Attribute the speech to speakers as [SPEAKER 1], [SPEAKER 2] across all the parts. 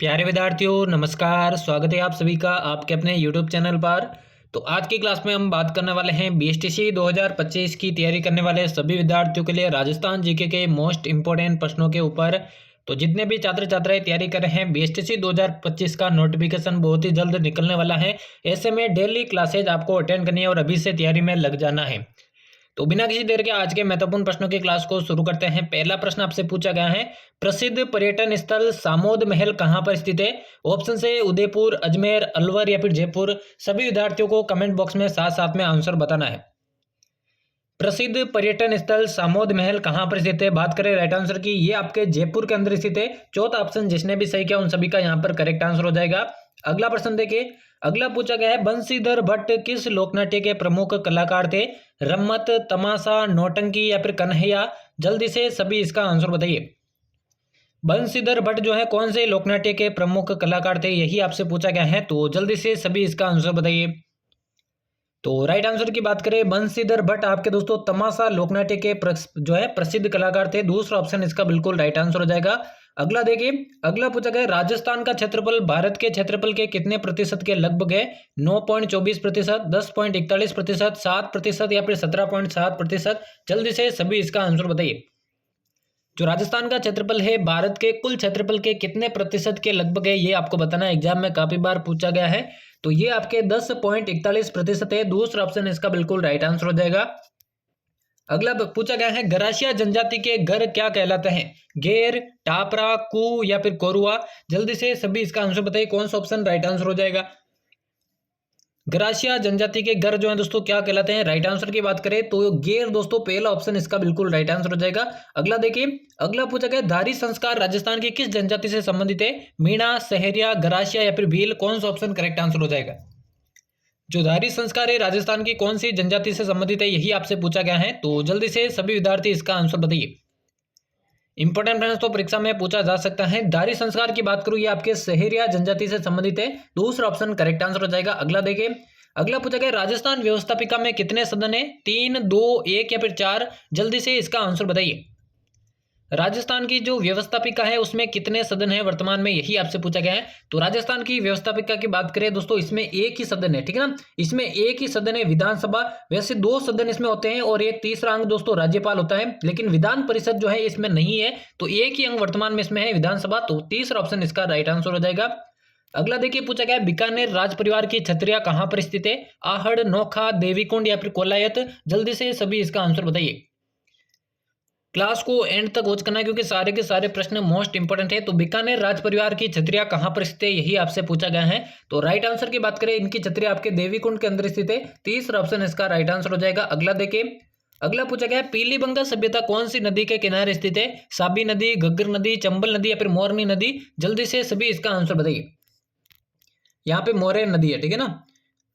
[SPEAKER 1] प्यारे विद्यार्थियों नमस्कार। स्वागत है आप सभी का आपके अपने YouTube चैनल पर। तो आज की क्लास में हम बात करने वाले हैं बीएसटीसी 2025 की तैयारी करने वाले सभी विद्यार्थियों के लिए राजस्थान जीके के मोस्ट इंपोर्टेंट प्रश्नों के ऊपर। तो जितने भी छात्र छात्राएं तैयारी कर रहे हैं बीएसटीसी 2025 का नोटिफिकेशन बहुत ही जल्द निकलने वाला है। ऐसे में डेली क्लासेज आपको अटेंड करनी है और अभी से तैयारी में लग जाना है। तो बिना किसी देर के आज के महत्वपूर्ण प्रश्नों की क्लास को शुरू करते हैं। पहला प्रश्न आपसे पूछा गया है, प्रसिद्ध पर्यटन स्थल सामोद महल कहां पर स्थित है? ऑप्शन से उदयपुर, अजमेर, अलवर या फिर जयपुर। सभी विद्यार्थियों को कमेंट बॉक्स में साथ साथ में आंसर बताना है। प्रसिद्ध पर्यटन स्थल सामोद महल कहां पर स्थित है? बात करें राइट आंसर की, ये आपके जयपुर के अंदर स्थित है। चौथा ऑप्शन जिसने भी सही किया उन सभी का यहाँ पर करेक्ट आंसर हो जाएगा। अगला प्रश्न देखिए, अगला पूछा गया है, बंशीधर भट्ट किस लोकनाट्य के प्रमुख कलाकार थे? रम्मत, तमाशा, नौटंकी या फिर कन्हैया। जल्दी से सभी इसका आंसर बताइए। बंशीधर भट्ट जो है कौन से लोकनाट्य के प्रमुख कलाकार थे, यही आपसे पूछा गया है। तो जल्दी से सभी इसका आंसर बताइए। तो राइट आंसर की बात करें, बंशीधर भट्ट आपके दोस्तों तमाशा लोकनाट्य के जो है प्रसिद्ध कलाकार थे। दूसरा ऑप्शन इसका बिल्कुल राइट आंसर हो जाएगा। अगला देखिए, अगला पूछा गया, राजस्थान का क्षेत्रफल भारत के क्षेत्रफल के कितने प्रतिशत के लगभग है? 9.24%, 10.41%, 7% या फिर 17.7%। जल्दी से सभी इसका आंसर बताइए। जो राजस्थान का क्षेत्रफल है भारत के कुल क्षेत्रफल के कितने प्रतिशत के लगभग है, ये आपको बताना है। एग्जाम में काफी बार पूछा गया है। तो ये आपके 10.41% है। दूसरा ऑप्शन इसका बिल्कुल राइट आंसर हो जाएगा। अगला पूछा गया है, गरासिया जनजाति के घर क्या कहलाते हैं? घेर, टापरा, कू या फिर कोरुआ। जल्दी से सभी इसका आंसर बताइए, कौन सा ऑप्शन राइट आंसर हो जाएगा। गरासिया जनजाति के घर जो है दोस्तों क्या कहलाते हैं? राइट आंसर की बात करें तो घेर दोस्तों पहला ऑप्शन इसका बिल्कुल राइट आंसर हो जाएगा। अगला देखिए, अगला पूछा गया, धारी संस्कार राजस्थान की किस जनजाति से संबंधित है? मीणा, सहरिया, गरासिया या फिर भील। कौन सा ऑप्शन करेक्ट आंसर हो जाएगा? जो धारी संस्कार है राजस्थान की कौन सी जनजाति से संबंधित है, यही आपसे पूछा गया है। तो जल्दी से सभी विद्यार्थी इसका आंसर बताइए। इंपॉर्टेंट प्रश्न तो परीक्षा में पूछा जा सकता है। धारी संस्कार की बात करूं, ये आपके सहरिया जनजाति से संबंधित है। दूसरा ऑप्शन करेक्ट आंसर हो जाएगा। अगला देखिए, अगला पूछा गया, राजस्थान व्यवस्थापिका में कितने सदन है? 3, 2, 1 या फिर 4। जल्दी से इसका आंसर बताइए। राजस्थान की जो व्यवस्थापिका है उसमें कितने सदन है वर्तमान में, यही आपसे पूछा गया है। तो राजस्थान की व्यवस्थापिका की बात करें दोस्तों, इसमें एक ही सदन है, ठीक है ना। इसमें एक ही सदन है विधानसभा। वैसे 2 सदन इसमें होते हैं और एक तीसरा अंग दोस्तों राज्यपाल होता है, लेकिन विधान परिषद जो है इसमें नहीं है। तो एक ही अंग वर्तमान में इसमें है विधानसभा। तो तीसरा ऑप्शन इसका राइट आंसर हो जाएगा। अगला देखिए, पूछा गया, बीकानेर राज परिवार की छत्रियां कहां पर स्थित है? आहड़, नोखा, देवीकुंड या फिर कोलायत। जल्दी से सभी इसका आंसर बताइए। क्लास को एंड तक वॉच करना है क्योंकि सारे के सारे प्रश्न मोस्ट इंपोर्टेंट है। तो बीकानेर राज परिवार की छत्रियां कहां पर स्थित है, यही आपसे पूछा गया है। तो राइट आंसर की बात करें, इनकी छत्रियां आपके देवीकुंड के अंदर स्थित है। तीसरा ऑप्शन इसका राइट आंसर हो जाएगा। अगला देखिए, अगला पूछा गया है, पीलीबंगा सभ्यता कौन सी नदी के किनारे स्थित है? साबी नदी, घग्गर नदी, चंबल नदी या फिर मोरनी नदी। जल्दी से सभी इसका आंसर बताइए। यहाँ पे मोरे नदी है, ठीक है ना,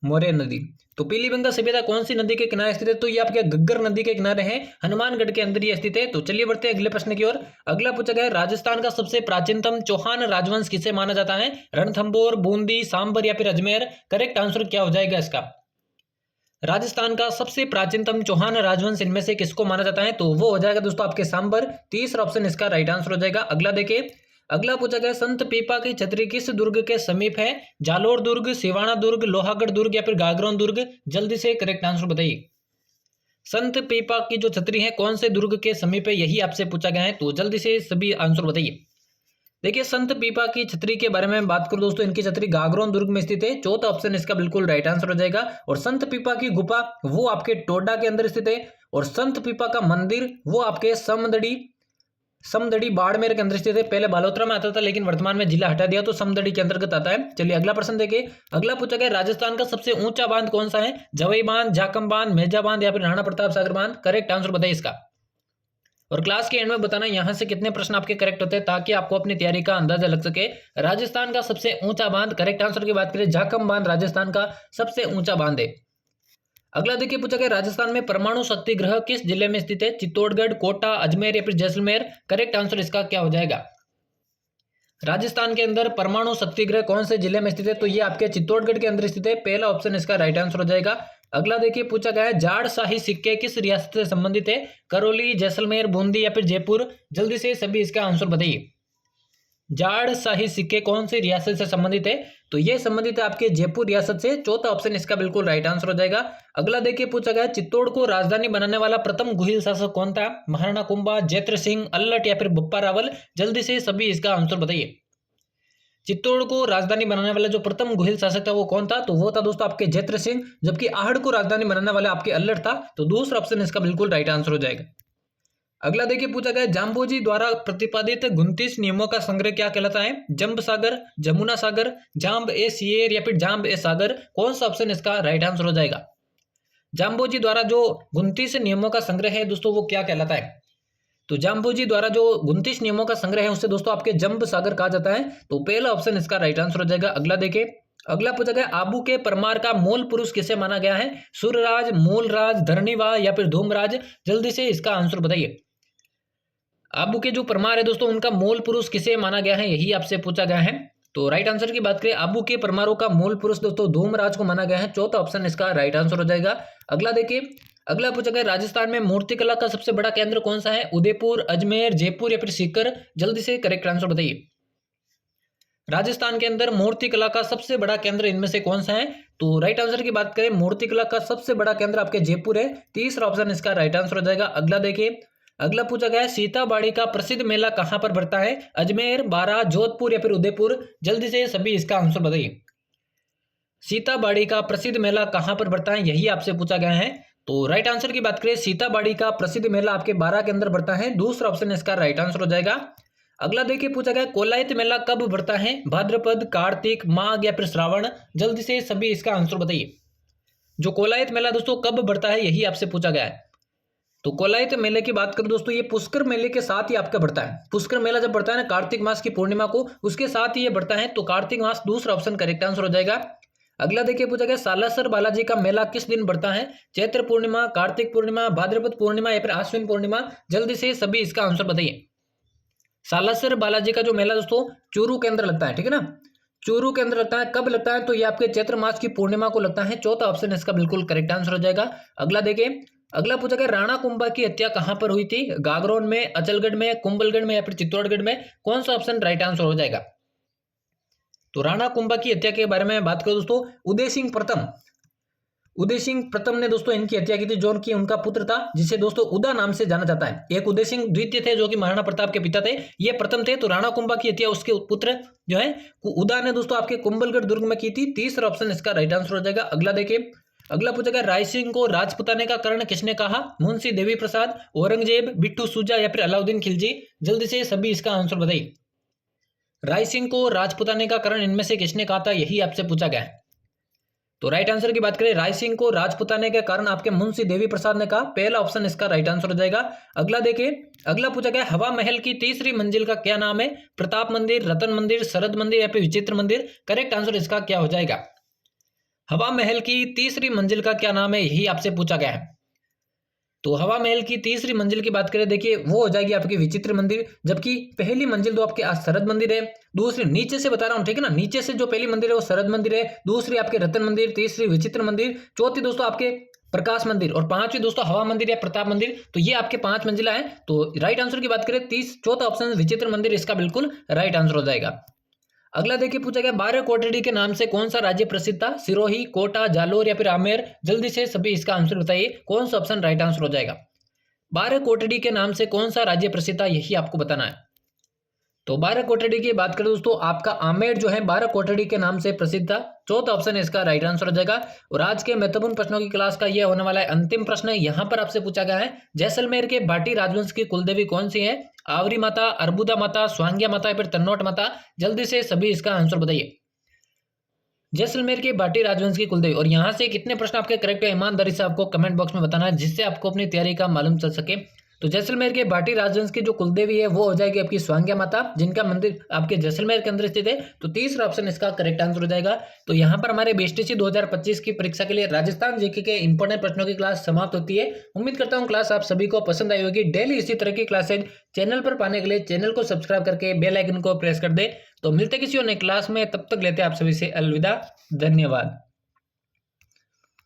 [SPEAKER 1] मोरे नदी। तो पीलीबंगा सभ्यता कौन सी नदी के किनारे स्थित है? तो ये आपके घग्गर नदी के किनारे है, हनुमानगढ़ के अंदर ये स्थित है। तो चलिए बढ़ते हैं अगले प्रश्न की ओर। अगला पूछा गया, राजस्थान का सबसे प्राचीनतम चौहान राजवंश किसे माना जाता है? रणथंभौर, बूंदी, सांबर या फिर अजमेर। करेक्ट आंसर क्या हो जाएगा इसका? राजस्थान का सबसे प्राचीनतम चौहान राजवंश इनमें से किसको माना जाता है? तो वो हो जाएगा दोस्तों आपके सांबर। तीसरा ऑप्शन इसका राइट आंसर हो जाएगा। अगला देखिए, अगला पूछा गया, संत पीपा की छतरी किस दुर्ग के समीप है? जालोर दुर्ग, सिवाना दुर्ग, लोहागढ़ दुर्ग या फिर गागरोन दुर्ग। जल्दी से करेक्ट आंसर बताइए। संत पीपा की जो छतरी है कौन से दुर्ग के समीप है, यही आपसे पूछा गया है। तो जल्दी से सभी आंसर बताइए। देखिए, संत पीपा की छतरी के बारे में बात करूं दोस्तों, इनकी छतरी गागरोन दुर्ग में स्थित है। चौथा ऑप्शन इसका बिल्कुल राइट आंसर हो जाएगा। और संत पीपा की गुफा वो आपके टोडा के अंदर स्थित है। और संत पीपा का मंदिर वो आपके समदड़ी बाड़मेर के अंदर स्थित है। पहले बालोतरा में आता था लेकिन वर्तमान में जिला हटा दिया तो समदड़ी के अंतर्गत आता है। चलिए अगला प्रश्न देखिए, अगला पूछा गया, राजस्थान का सबसे ऊंचा बांध कौन सा है? जवई बांध, जाकम बांध, मेजा बांध या फिर राणा प्रताप सागर बांध। करेक्ट आंसर बताइए इसका। और क्लास के एंड में बताना यहां से कितने प्रश्न आपके करेक्ट होते हैं ताकि आपको अपनी तैयारी का अंदाजा लग सके। राजस्थान का सबसे ऊंचा बांध, करेक्ट आंसर की बात करें, जाकम बांध राजस्थान का सबसे ऊंचा बांध है। अगला देखिए, पूछा गया, राजस्थान में परमाणु शक्ति गृह किस जिले में स्थित है? चित्तौड़गढ़, कोटा, अजमेर या फिर जैसलमेर। करेक्ट आंसर इसका क्या हो जाएगा? राजस्थान के अंदर परमाणु शक्ति गृह कौन से जिले में स्थित है? तो ये आपके चित्तौड़गढ़ के अंदर स्थित है। पहला ऑप्शन इसका राइट आंसर हो जाएगा। अगला देखिए, पूछा गया है, जाड़ शाही सिक्के किस रियासत से संबंधित है? करौली, जैसलमेर, बूंदी या फिर जयपुर। जल्दी से सभी इसका आंसर बताइए। जाड़ शाही सिक्के कौन सी रियासत से संबंधित है? तो ये संबंधित है आपके जयपुर रियासत से। चौथा ऑप्शन इसका बिल्कुल राइट आंसर हो जाएगा। अगला देखिए पूछा गया चित्तौड़ को राजधानी बनाने वाला प्रथम गुहिल शासक कौन था? महाराणा कुंभा, जैत्र सिंह, अल्लट या फिर बप्पा रावल? जल्दी से सभी इसका आंसर बताइए। चित्तौड़ को राजधानी बनाने वाला जो प्रथम गुहिल शासक था वो कौन था? तो वो था दोस्तों आपके जैत्र सिंह। जबकि आहड़ को राजधानी बनाने वाला आपके अल्लट था। तो दूसरा ऑप्शन इसका बिल्कुल राइट आंसर हो जाएगा। अगला देखिए पूछा गया जाम्बोजी द्वारा प्रतिपादित 29 नियमों का संग्रह क्या कहलाता है? जंब सागर, जमुना सागर, जाम्ब ए सिएर या फिर जाम्ब ए सागर? कौन सा ऑप्शन इसका राइट आंसर हो जाएगा? जाम्बोजी द्वारा जो 29 नियमों का संग्रह है दोस्तों वो क्या कहलाता है? तो जाम्बोजी द्वारा जो 29 नियमों का संग्रह है उसे दोस्तों आपके जंब सागर कहा जाता है। तो पहला ऑप्शन इसका राइट आंसर हो जाएगा। अगला देखिए, अगला पूछा गया आबू के परमार का मूल पुरुष किसे माना गया है? सूर्यराज, मूलराज, धरणीवा या फिर धूमराज? जल्दी से इसका आंसर बताइए। आबू के जो परमार है दोस्तों उनका मूल पुरुष किसे माना गया है, यही आपसे पूछा गया है। तो राइट आंसर की बात करें आबू के परमारों का मूल पुरुष दोस्तों धूमराज को माना गया है। चौथा ऑप्शन इसका राइट आंसर हो जाएगा। अगला देखिए, अगला पूछा गया राजस्थान में मूर्तिकला का सबसे बड़ा केंद्र कौन सा है? उदयपुर, अजमेर, जयपुर या फिर सीकर? जल्दी से करेक्ट आंसर बताइए। राजस्थान के अंदर मूर्तिकला का सबसे बड़ा केंद्र इनमें से कौन सा है? तो राइट आंसर की बात करें मूर्तिकला का सबसे बड़ा केंद्र आपके जयपुर है। तीसरा ऑप्शन इसका राइट आंसर हो जाएगा। अगला देखिए, अगला पूछा गया सीताबाड़ी का प्रसिद्ध मेला कहां पर बढ़ता है? अजमेर, बारा, जोधपुर या फिर उदयपुर? जल्दी से सभी इसका आंसर बताइए। सीताबाड़ी का प्रसिद्ध मेला कहां पर बढ़ता है, यही आपसे पूछा गया है। तो राइट आंसर की बात करें सीताबाड़ी का प्रसिद्ध मेला आपके बारा के अंदर बढ़ता है। दूसरा ऑप्शन इसका राइट आंसर हो जाएगा। अगला देखिए पूछा गया कोलायत मेला कब बढ़ता है? भाद्रपद, कार्तिक, माघ या फिर श्रावण? जल्दी से सभी इसका आंसर बताइए। जो कोलायत मेला दोस्तों कब बढ़ता है यही आपसे पूछा गया है। तो कोलायत मेले की बात करें दोस्तों ये पुष्कर मेले के साथ ही आपका बढ़ता है। पुष्कर मेला जब बढ़ता है ना कार्तिक मास की पूर्णिमा को, उसके साथ ही ये बढ़ता है। तो कार्तिक मास दूसरा ऑप्शन करेक्ट आंसर हो जाएगा। अगला देखिए पूछा गया सालासर बालाजी का मेला किस दिन बढ़ता है? चैत्र पूर्णिमा, कार्तिक पूर्णिमा, भाद्रपद पूर्णिमा या फिर आश्विन पूर्णिमा? जल्दी से सभी इसका आंसर बताइए। सालासर बालाजी का जो मेला दोस्तों चूरू के अंदर लगता है, ठीक है ना। चूरू के अंदर लगता है। कब लगता है? तो ये आपके चैत्र मास की पूर्णिमा को लगता है। चौथा ऑप्शन इसका बिल्कुल करेक्ट आंसर हो जाएगा। अगला देखिए, अगला पूछा गया राणा कुंभा की हत्या कहां पर हुई थी? गागरोन में, अचलगढ़ में, कुंभलगढ़ में या फिर चित्तौड़गढ़ में? कौन सा ऑप्शन राइट आंसर हो जाएगा? तो राणा कुंभा की हत्या के बारे में बात करें दोस्तों उदय सिंह प्रथम ने दोस्तों इनकी हत्या की थी, जो कि उनका पुत्र था जिसे दोस्तों उदा नाम से जाना जाता है। एक उदय सिंह द्वितीय थे जो कि महाराणा प्रताप के पिता थे, ये प्रथम थे। तो राणा कुंभा की हत्या उसके पुत्र जो है उदा ने दोस्तों आपके कुंभलगढ़ दुर्ग में की थी। तीसरा ऑप्शन इसका राइट आंसर हो जाएगा। अगला देखिए, अगला पूछा गया राय सिंह को राजपुताने का कारण किसने कहा? मुंशी देवी प्रसाद, औरंगजेब, बिट्टू सूजा या फिर अलाउद्दीन खिलजी? जल्दी से सभी इसका आंसर बताइए। राय सिंह को राजपुताने का कारण इनमें से किसने कहा था, यही आपसे पूछा गया है। तो राइट आंसर की बात करें राय सिंह को राजपुताने के कारण आपके मुंशी देवी प्रसाद ने कहा। पहला ऑप्शन इसका राइट आंसर हो जाएगा। अगला देखिए, अगला पूछा गया हवा महल की तीसरी मंजिल का क्या नाम है? प्रताप मंदिर, रतन मंदिर, शरद मंदिर या फिर विचित्र मंदिर? करेक्ट आंसर इसका क्या हो जाएगा? हवा महल की तीसरी मंजिल का क्या नाम है, यही आपसे पूछा गया है। तो हवा महल की तीसरी मंजिल की बात करें देखिए वो हो जाएगी आपकी विचित्र मंदिर। जबकि पहली मंजिल तो आपके शरद मंदिर है। दूसरी नीचे से बता रहा हूं, ठीक है ना, नीचे से जो पहली मंदिर है वो शरद मंदिर है, दूसरी आपके रतन मंदिर, तीसरी विचित्र मंदिर, चौथी दोस्तों आपके प्रकाश मंदिर और पांचवी दोस्तों हवा मंदिर या प्रताप मंदिर। तो ये आपके 5 मंजिला है। तो राइट आंसर की बात करें चौथा ऑप्शन विचित्र मंदिर इसका बिल्कुल राइट आंसर हो जाएगा। अगला देखिए पूछा गया 12 कोटड़ी के नाम से कौन सा राज्य प्रसिद्ध था? सिरोही, कोटा, जालोर या फिर आमेर? जल्दी से सभी इसका आंसर बताइए। कौन सा ऑप्शन राइट आंसर हो जाएगा? 12 कोटड़ी के नाम से कौन सा राज्य प्रसिद्ध था, यही आपको बताना है। तो 12 कोटड़ी की बात करें दोस्तों आपका आमेर जो है 12 कोटड़ी के नाम से प्रसिद्ध था। चौथा ऑप्शन इसका राइट आंसर हो जाएगा। और आज के महत्वपूर्ण प्रश्नों की क्लास का यह होने वाला है अंतिम प्रश्न। यहाँ पर आपसे पूछा गया है जैसलमेर के भाटी राजवंश की कुलदेवी कौन सी है? आवरी माता, अर्बुदा माता, स्वांग्या माता या फिर तन्नोट माता? जल्दी से सभी इसका आंसर बताइए। जैसलमेर के भाटी राजवंश की कुलदेवी। और यहाँ से कितने प्रश्न आपके करेक्ट है ईमानदारी से आपको कमेंट बॉक्स में बताना है, जिससे आपको अपनी तैयारी का मालूम चल सके। तो जैसलमेर के भाटी राजवंश की जो कुलदेवी है वो हो जाएगी आपकी स्वांग्या माता, जिनका मंदिर आपके जैसलमेर के अंदर स्थित है। तो तीसरा ऑप्शन इसका करेक्ट आंसर हो जाएगा। तो यहाँ पर हमारे बीएसटीसी 2025 की परीक्षा के लिए राजस्थान जीके के इंपॉर्टेंट प्रश्नों की क्लास समाप्त होती है। उम्मीद करता हूँ क्लास आप सभी को पसंद आई होगी। डेली इसी तरह की क्लासेज चैनल पर पाने के लिए चैनल को सब्सक्राइब करके बेल आइकन को प्रेस कर दे। तो मिलते किसी और नई क्लास में, तब तक लेते हैं आप सभी से अलविदा। धन्यवाद।